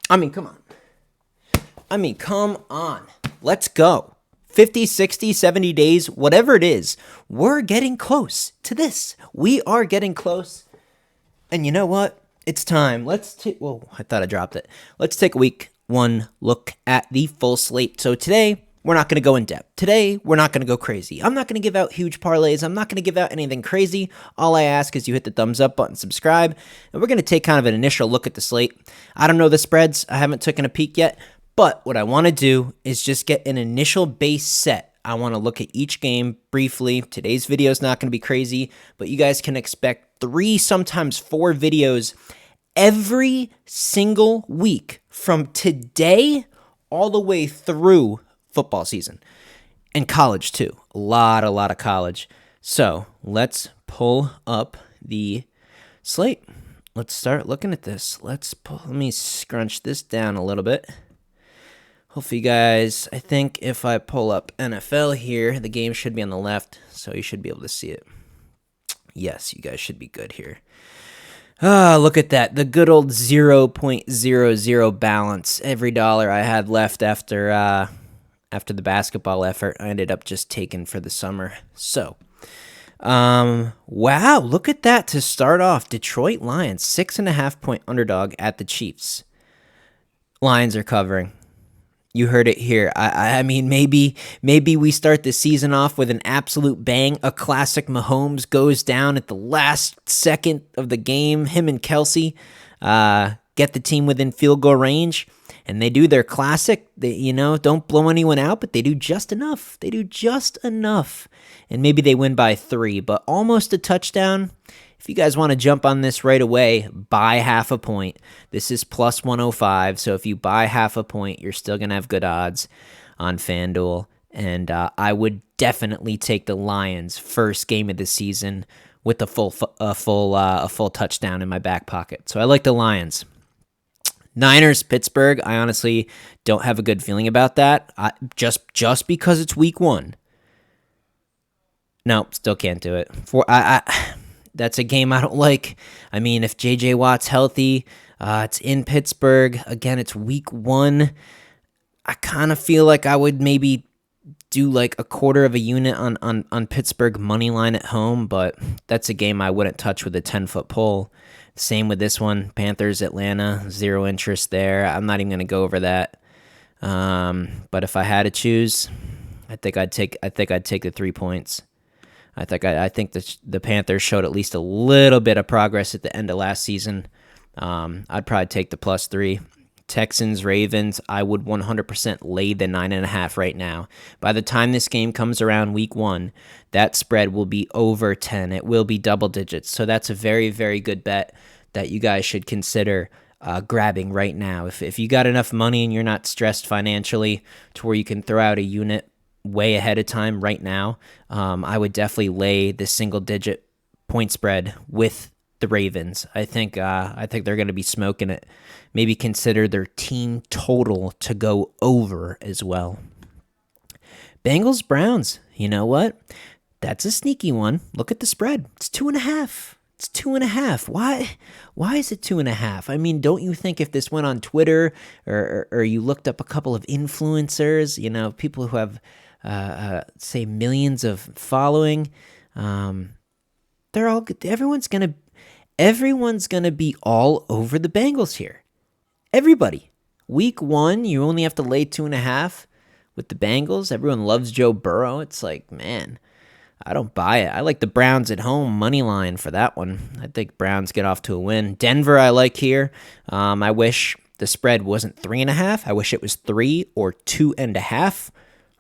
I mean, come on. Come on. Let's go. 50, 60, 70 days, whatever it is, we're getting close to this. We are getting close. And you know what? It's time. Whoa, I thought I dropped it. Let's take a week one look at the full slate. So today, we're not going to go in depth. Today, we're not going to go crazy. I'm not going to give out huge parlays. I'm not going to give out anything crazy. All I ask is you hit the thumbs up button, subscribe, and we're going to take kind of an initial look at the slate. I don't know the spreads. I haven't taken a peek yet, but what I want to do is just get an initial base set. I want to look at each game briefly. Today's video is not going to be crazy, but you guys can expect 3, sometimes 4 videos every single week from today all the way through football season, and college too. A lot of college. So let's pull up the slate. Let's start looking at this. Let me scrunch this down a little bit. Hopefully you guys, I think if I pull up NFL here, the game should be on the left, so you should be able to see it. Yes, you guys should be good here. Look at that. The good old 0.00 balance. Every dollar I had left after the basketball effort, I ended up just taking for the summer. So, wow, look at that to start off. Detroit Lions, 6.5-point underdog at the Chiefs. Lions are covering. You heard it here. I mean, maybe we start the season off with an absolute bang. A classic Mahomes goes down at the last second of the game. Him and Kelsey get the team within field goal range. And they do their classic, don't blow anyone out, but they do just enough. And maybe they win by 3, but almost a touchdown. If you guys want to jump on this right away, buy half a point. This is plus 105, so if you buy half a point, you're still going to have good odds on FanDuel. And I would definitely take the Lions first game of the season with a full touchdown in my back pocket. So I like the Lions. Niners, Pittsburgh, I honestly don't have a good feeling about that. Just because it's week 1. No, still can't do it. That's a game I don't like. I mean, if J.J. Watt's healthy, it's in Pittsburgh. Again, it's week 1. I kind of feel like I would maybe do like a quarter of a unit on Pittsburgh money line at home, but that's a game I wouldn't touch with a 10-foot pole. Same with this one, Panthers, Atlanta, 0 interest there. I'm not even going to go over that. But if I had to choose, I think I'd take the 3 points. I think the Panthers showed at least a little bit of progress at the end of last season. I'd probably take the plus 3. Texans, Ravens, I would 100% lay the 9.5 right now. By the time this game comes around week 1, that spread will be over 10. It will be double digits. So that's a very, very good bet that you guys should consider grabbing right now. If you got enough money and you're not stressed financially to where you can throw out a unit way ahead of time right now, I would definitely lay the single-digit point spread with the Ravens. I think they're going to be smoking it. Maybe consider their team total to go over as well. Bengals, Browns. You know what? That's a sneaky one. Look at the spread. It's 2.5. It's 2.5. Why is it 2.5? I mean, don't you think if this went on Twitter or you looked up a couple of influencers, people who have say millions of following, everyone's gonna be all over the Bengals here. Everybody. Week 1, you only have to lay 2.5 with the Bengals. Everyone loves Joe Burrow. It's like, man, I don't buy it. I like the Browns at home money line for that one. I think Browns get off to a win. Denver, I like here. I wish the spread wasn't 3.5. I wish it was 3 or 2.5.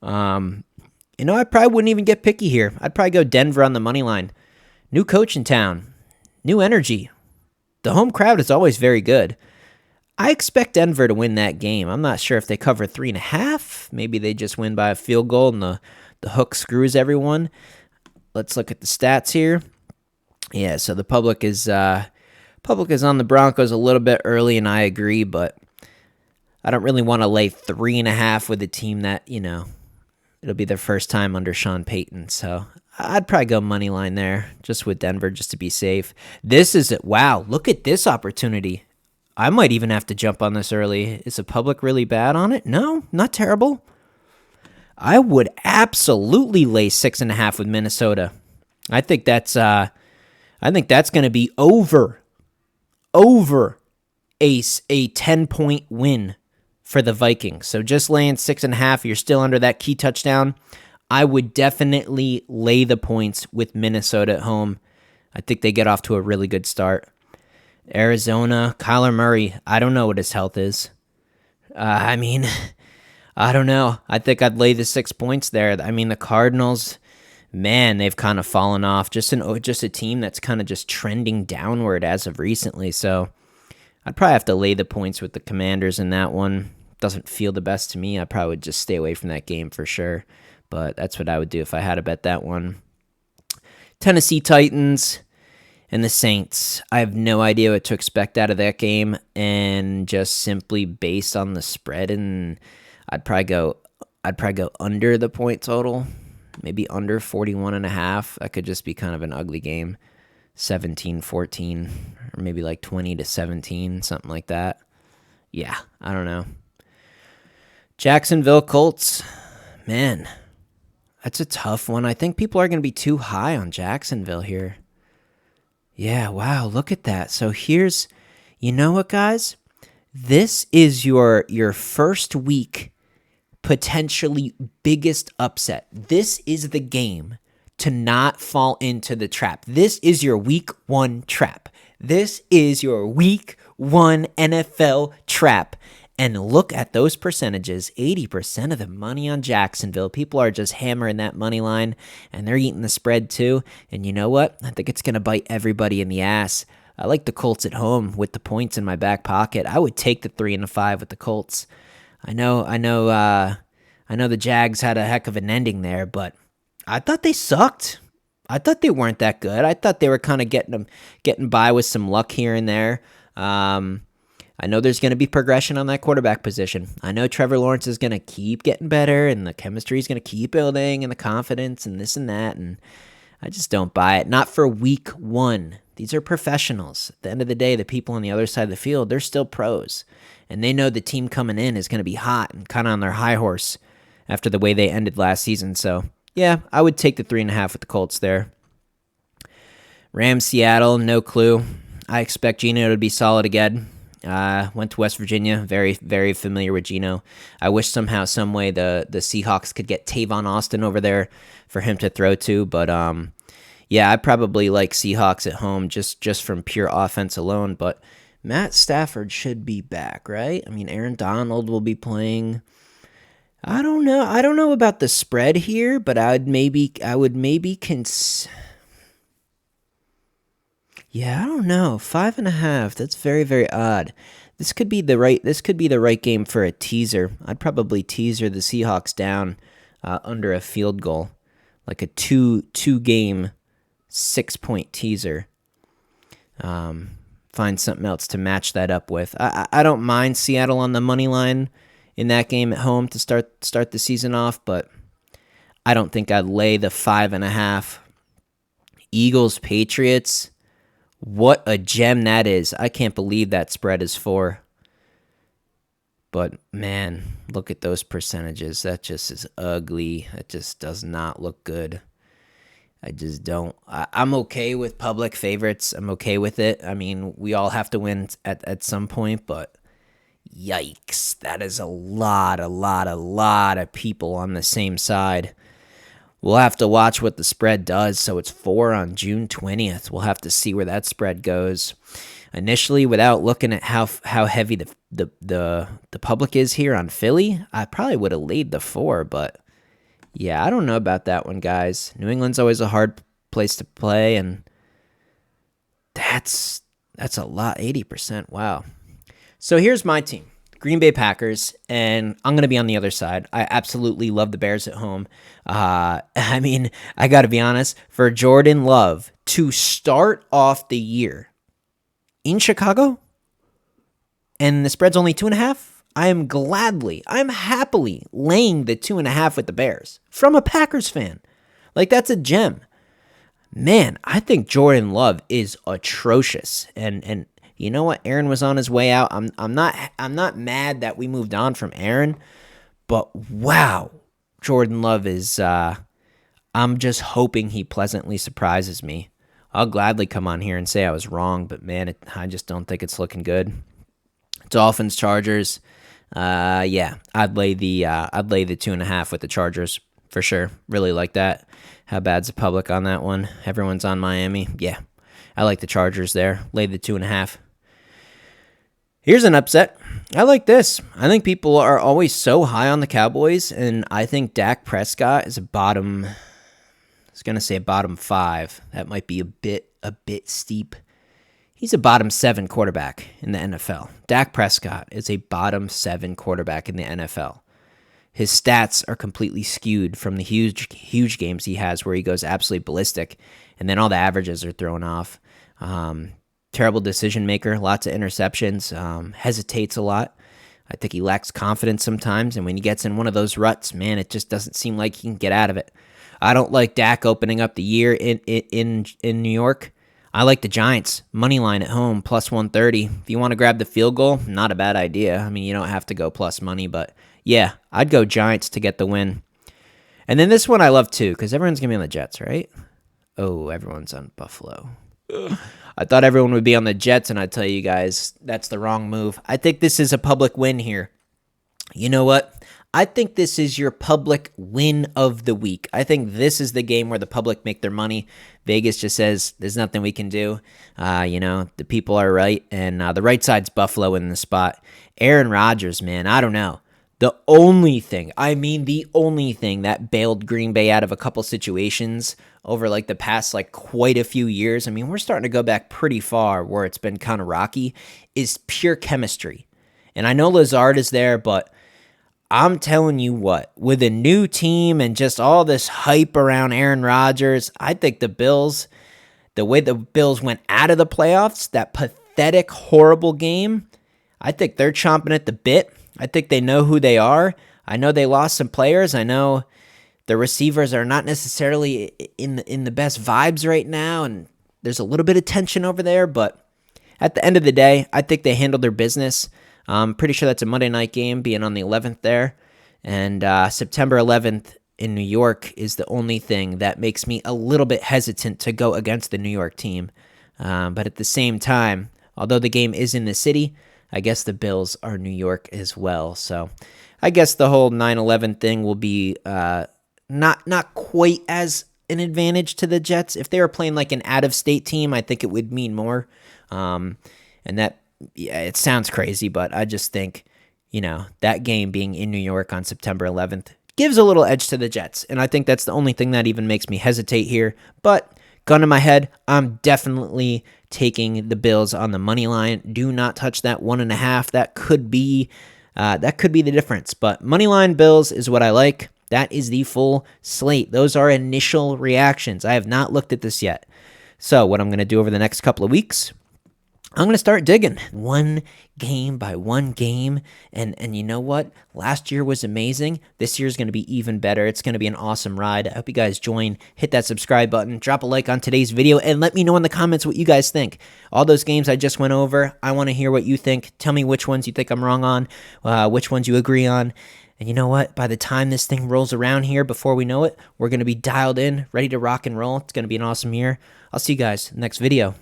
I probably wouldn't even get picky here. I'd probably go Denver on the money line. New coach in town. New energy. The home crowd is always very good. I expect Denver to win that game. I'm not sure if they cover 3.5. Maybe they just win by a field goal and the hook screws everyone. Let's look at the stats here. Yeah, so the public is on the Broncos a little bit early, and I agree, but I don't really want to lay 3.5 with a team that, it'll be their first time under Sean Payton. So I'd probably go money line there just with Denver just to be safe. Wow, look at this opportunity. I might even have to jump on this early. Is the public really bad on it? No, not terrible. I would absolutely lay 6.5 with Minnesota. I think that's going to be over a 10-point win for the Vikings. So just laying 6.5, you're still under that key touchdown. I would definitely lay the points with Minnesota at home. I think they get off to a really good start. Arizona, Kyler Murray, I don't know what his health is. I don't know. I think I'd lay the 6 points there. I mean, the Cardinals, man, they've kind of fallen off. Just a team that's kind of just trending downward as of recently. So I'd probably have to lay the points with the Commanders in that one. Doesn't feel the best to me. I probably would just stay away from that game for sure. But that's what I would do if I had to bet that one. Tennessee Titans and the Saints. I have no idea what to expect out of that game, and just simply based on the spread, and I'd probably go under the point total, maybe under 41.5. That could just be kind of an ugly game, 17-14, or maybe like 20-17, something like that. Yeah, I don't know. Jacksonville Colts, man, that's a tough one. I think people are going to be too high on Jacksonville here. Yeah, wow, look at that. So here's, you know what, guys? This is your first week potentially biggest upset. This is the game to not fall into the trap. This is your week 1 trap. This is your week 1 NFL trap. And look at those percentages, 80% of the money on Jacksonville. People are just hammering that money line, and they're eating the spread too. And you know what? I think it's going to bite everybody in the ass. I like the Colts at home with the points in my back pocket. I would take the 3 and a 5 with the Colts. I know the Jags had a heck of an ending there, but I thought they sucked. I thought they weren't that good. I thought they were kind of getting by with some luck here and there. I know there's going to be progression on that quarterback position. I know Trevor Lawrence is going to keep getting better, and the chemistry is going to keep building, and the confidence, and this and that, and I just don't buy it. Not for week 1. These are professionals. At the end of the day, the people on the other side of the field, they're still pros, and they know the team coming in is going to be hot and kind of on their high horse after the way they ended last season. So, yeah, I would take the 3.5 with the Colts there. Rams, Seattle, no clue. I expect Geno to be solid again. Went to West Virginia, very, very familiar with Geno. I wish somehow, some way the Seahawks could get Tavon Austin over there for him to throw to, but yeah, I probably like Seahawks at home just from pure offense alone, but Matt Stafford should be back, right? I mean, Aaron Donald will be playing. I don't know about the spread here, but I would maybe yeah, I don't know. 5.5. That's very, very odd. This could be the right game for a teaser. I'd probably teaser the Seahawks down under a field goal, like a two game 6-point teaser. Find something else to match that up with. I don't mind Seattle on the money line in that game at home to start the season off, but I don't think I'd lay the 5.5. Eagles, Patriots. What a gem that is. I can't believe that spread is 4. But, man, look at those percentages. That just is ugly. That just does not look good. I just don't. I'm okay with public favorites. I'm okay with it. I mean, we all have to win at some point, but yikes. That is a lot of people on the same side. We'll have to watch what the spread does. So it's 4 on June 20th. We'll have to see where that spread goes. Initially, without looking at how heavy the public is here on Philly, I probably would have laid the 4. But yeah, I don't know about that one, guys. New England's always a hard place to play, and that's a lot. 80%. Wow. So here's my team. Green Bay Packers, and I'm going to be on the other side. I absolutely love the Bears at home. I mean, I got to be honest, for Jordan Love to start off the year in Chicago, and the spread's only 2.5, I'm happily laying the 2.5 with the Bears from a Packers fan. Like, that's a gem. Man, I think Jordan Love is atrocious, and you know what? Aaron was on his way out. I'm not mad that we moved on from Aaron, but wow, Jordan Love is. I'm just hoping he pleasantly surprises me. I'll gladly come on here and say I was wrong, but man, I just don't think it's looking good. Dolphins, Chargers. Yeah, I'd lay the 2.5 with the Chargers for sure. Really like that. How bad's the public on that one? Everyone's on Miami. Yeah, I like the Chargers there. Lay the 2.5. Here's an upset. I like this. I think people are always so high on the Cowboys, and I think Dak Prescott is a bottom. I was gonna say bottom 5. That might be a bit steep. He's a bottom 7 quarterback in the NFL. Dak Prescott is a bottom 7 quarterback in the NFL. His stats are completely skewed from the huge games he has where he goes absolutely ballistic, and then all the averages are thrown off. Terrible decision maker, lots of interceptions, hesitates a lot. I think he lacks confidence sometimes, and when he gets in one of those ruts, man, it just doesn't seem like he can get out of it. I don't like Dak opening up the year in New York. I like the Giants. Money line at home, plus 130. If you want to grab the field goal, not a bad idea. I mean, you don't have to go plus money, but yeah, I'd go Giants to get the win. And then this one I love too, because everyone's going to be on the Jets, right? Oh, everyone's on Buffalo. I thought everyone would be on the Jets, and I tell you guys, that's the wrong move. I think this is a public win here. You know what? I think this is your public win of the week. I think this is the game where the public make their money. Vegas just says there's nothing we can do. The people are right, and the right side's Buffalo in the spot. Aaron Rodgers, man, I don't know. The only thing that bailed Green Bay out of a couple situations over like the past quite a few years, I mean, we're starting to go back pretty far where it's been kind of rocky, is pure chemistry. And I know Lazard is there, but I'm telling you what, with a new team and just all this hype around Aaron Rodgers, I think the Bills, the way the Bills went out of the playoffs, that pathetic, horrible game, I think they're chomping at the bit. I think they know who they are. I know they lost some players. I know the receivers are not necessarily in the best vibes right now, and there's a little bit of tension over there, but at the end of the day, I think they handled their business. I'm pretty sure that's a Monday night game, being on the 11th there. And September 11th in New York is the only thing that makes me a little bit hesitant to go against the New York team. But at the same time, although the game is in the city, I guess the Bills are New York as well. So I guess the whole 9/11 thing will be not quite as an advantage to the Jets. If they were playing like an out-of-state team, I think it would mean more. And that, yeah, it sounds crazy, but I just think, that game being in New York on September 11th gives a little edge to the Jets. And I think that's the only thing that even makes me hesitate here. But gun to my head, I'm definitely taking the Bills on the money line. Do not touch that 1.5. That could be the difference. But money line Bills is what I like. That is the full slate. Those are initial reactions. I have not looked at this yet. So what I'm going to do over the next couple of weeks, I'm going to start digging one game by one game. And you know what? Last year was amazing. This year is going to be even better. It's going to be an awesome ride. I hope you guys join. Hit that subscribe button. Drop a like on today's video. And let me know in the comments what you guys think. All those games I just went over, I want to hear what you think. Tell me which ones you think I'm wrong on, which ones you agree on. And you know what? By the time this thing rolls around here, before we know it, we're going to be dialed in, ready to rock and roll. It's going to be an awesome year. I'll see you guys in the next video.